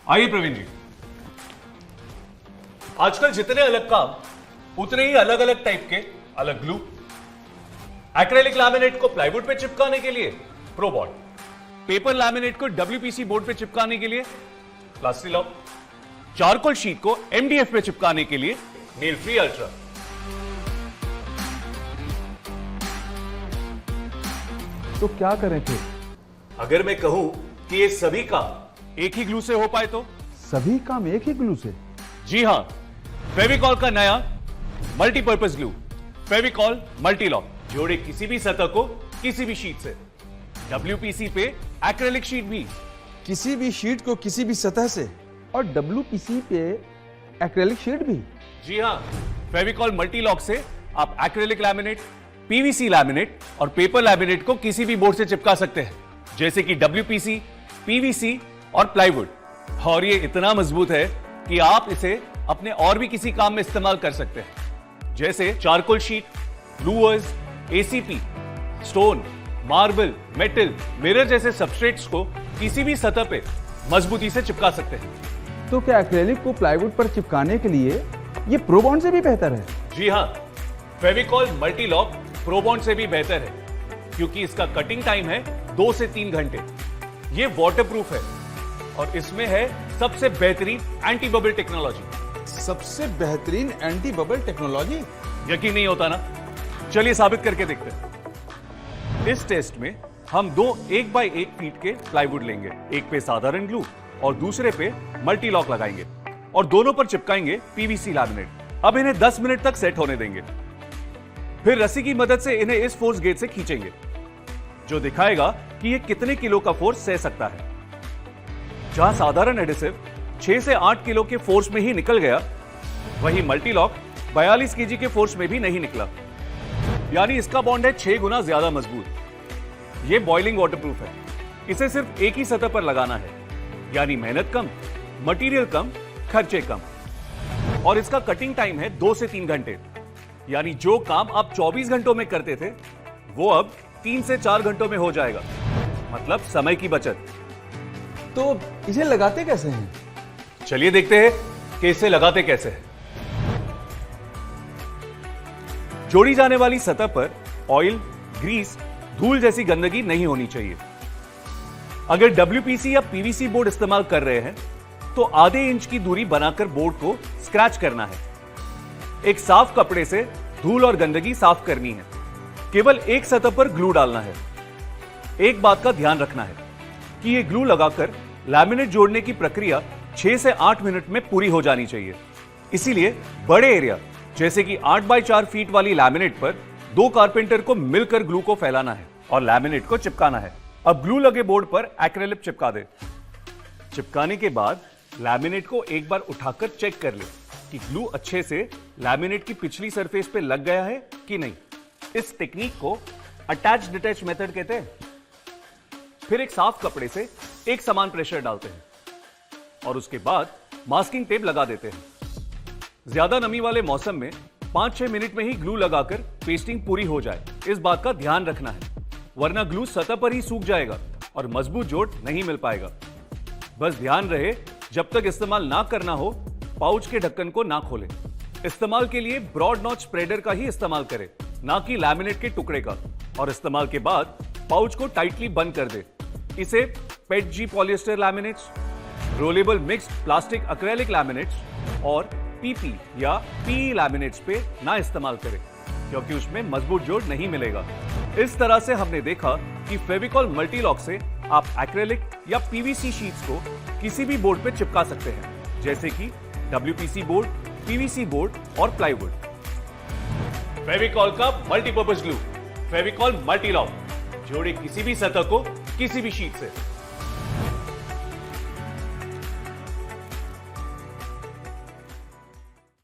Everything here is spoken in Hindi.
आइए प्रवीण जी। आजकल जितने अलग काम उतने ही अलग अलग टाइप के अलग ग्लू। एक्रेलिक लैमिनेट को प्लाईवुड पे चिपकाने के लिए प्रोबॉन्ड, पेपर लैमिनेट को डब्ल्यूपीसी बोर्ड पे चिपकाने के लिए प्लास्टिलॉक, चारकोल शीट को एमडीएफ पे चिपकाने के लिए नेल फ्री अल्ट्रा। तो क्या करें फिर? अगर मैं कहूं कि ये सभी काम एक ही ग्लू से हो पाए तो? सभी काम एक ही ग्लू से? जी हां, फेविकॉल का नया मल्टीपर्पज ग्लू फेविकॉल मल्टीलॉक जोड़े किसी भी सतह को किसी भी शीट से। डब्ल्यूपीसी पे एक्रेलिक शीट भी, किसी भी शीट को किसी भी सतह से, और डब्ल्यूपीसी पे एक्रेलिक शीट भी। जी हां, फेविकॉल मल्टीलॉक से आप एक्रेलिक लैमिनेट, पीवीसी लैमिनेट और पेपर लैमिनेट को किसी भी बोर्ड से चिपका सकते हैं, जैसे कि डब्ल्यूपीसी, पीवीसी और प्लाईवुड। और ये इतना मजबूत है कि आप इसे अपने और भी किसी काम में इस्तेमाल कर सकते हैं, जैसे charcoal sheet, louvres, ACP, stone, marble, metal, mirror जैसे सबस्ट्रेट्स को किसी भी सतह पे मजबूती से चिपका सकते हैं। तो क्या एक्रेलिक को प्लाईवुड पर चिपकाने के लिए ये प्रोबॉन्ड से भी बेहतर है? जी हां, फेविकॉल मल्टीलॉक प्रोबॉन्ड से भी बेहतर है, क्योंकि इसका कटिंग टाइम है 2 से 3 घंटे। ये वाटरप्रूफ है और इसमें है सबसे बेहतरीन एंटी बबल टेक्नोलॉजी। सबसे बेहतरीन एंटी बबल टेक्नोलॉजी? यकीन नहीं होता ना? चलिए साबित करके देखते हैं। इस टेस्ट में हम दो 1 बाय 1 फीट के प्लाईवुड लेंगे, एक पे साधारण ग्लू और दूसरे पे मल्टीलॉक लगाएंगे और दोनों पर चिपकाएंगे पीवीसी लैमिनेट। अब इन्हें 10 मिनट तक सेट होने देंगे। फिर रस्सी की मदद से इन्हें इस फोर्स गेज से खींचेंगे, जो दिखाएगा कि यह कितने किलो का फोर्स सह सकता है। जहां साधारण एडिसिव 6 से 8 किलो के फोर्स में ही निकल गया, वहीं मल्टीलॉक 42 केजी के फोर्स में भी नहीं निकला। यानी इसका बॉन्ड है 6 गुना ज्यादा मजबूत। यह बॉइलिंग वाटरप्रूफ है। इसे सिर्फ एक ही सतह पर लगाना है, यानी मेहनत कम, मटेरियल कम, खर्चे कम। और इसका कटिंग टाइम है 2 से 3 घंटे। यानी जो काम आप 24 घंटों में करते थे, वो अब 3 से 4 घंटों में हो जाएगा। मतलब समय की बचत। तो इसे लगाते कैसे हैं? चलिए देखते हैं कि इसे लगाते कैसे हैं। जोड़ी जाने वाली सतह पर ऑयल, ग्रीस, धूल जैसी गंदगी नहीं होनी चाहिए। अगर डब्ल्यूपीसी या पीवीसी बोर्ड इस्तेमाल कर रहे हैं, तो आधे इंच की दूरी बनाकर बोर्ड को स्क्रैच करना है। एक साफ कपड़े से धूल और गंदगी साफ करनी है। केवल एक सतह पर ग्लू डालना है। एक बात का ध्यान रखना है कि यह ग्लू लगाकर लैमिनेट जोड़ने की प्रक्रिया 6 से 8 मिनट में पूरी हो जानी चाहिए। इसीलिए बड़े एरिया जैसे कि 8 बाय 4 फीट वाली लैमिनेट पर 2 कारपेंटर को मिलकर ग्लू को फैलाना है और लैमिनेट को चिपकाना है। अब ग्लू लगे बोर्ड पर एक्रेलिक चिपका दे। चिपकाने के बाद लैमिनेट को एक बार उठाकर चेक कर ले कि ग्लू अच्छे से लैमिनेट की पिछली सरफेस पे लग गया है कि नहीं। इस टेक्निक को अटैच डिटैच मेथड कहते हैं। फिर एक साफ कपड़े से एक समान प्रेशर डालते हैं और उसके बाद मास्किंग टेप लगा देते हैं। ज्यादा नमी वाले मौसम में 5-6 मिनट में ही ग्लू लगाकर पेस्टिंग पूरी हो जाए, इस बात का ध्यान रखना है, वरना ग्लू सतह पर ही सूख जाएगा और मजबूत जोड़ नहीं मिल पाएगा। बस ध्यान रहे, जब तक इस्तेमाल ना करना हो, पाउच के ढक्कन को ना खोलें। इस्तेमाल के लिए ब्रॉड नॉच स्प्रेडर का ही इस्तेमाल करें, ना कि लैमिनेट के टुकड़े का। और इस्तेमाल के बाद पाउच को टाइटली बंद कर दे। इसे PET G polyester laminates, rollable mixed plastic acrylic laminates और पीपी या पीई लैमिनेट्स पे ना इस्तेमाल करें, क्योंकि उसमें मजबूत जोड़ नहीं मिलेगा। इस तरह से हमने देखा कि फेविकॉल मल्टीलॉक से आप एक्रेलिक या पीवीसी शीट्स को किसी भी बोर्ड पे चिपका सकते हैं, जैसे कि डब्ल्यूपीसी बोर्ड, पीवीसी बोर्ड और प्लाईवुड। फेविकॉल का मल्टीपर्पज ग्लू फेविकॉल मल्टीलॉक जोड़े किसी भी सतह को किसी भी शीट से।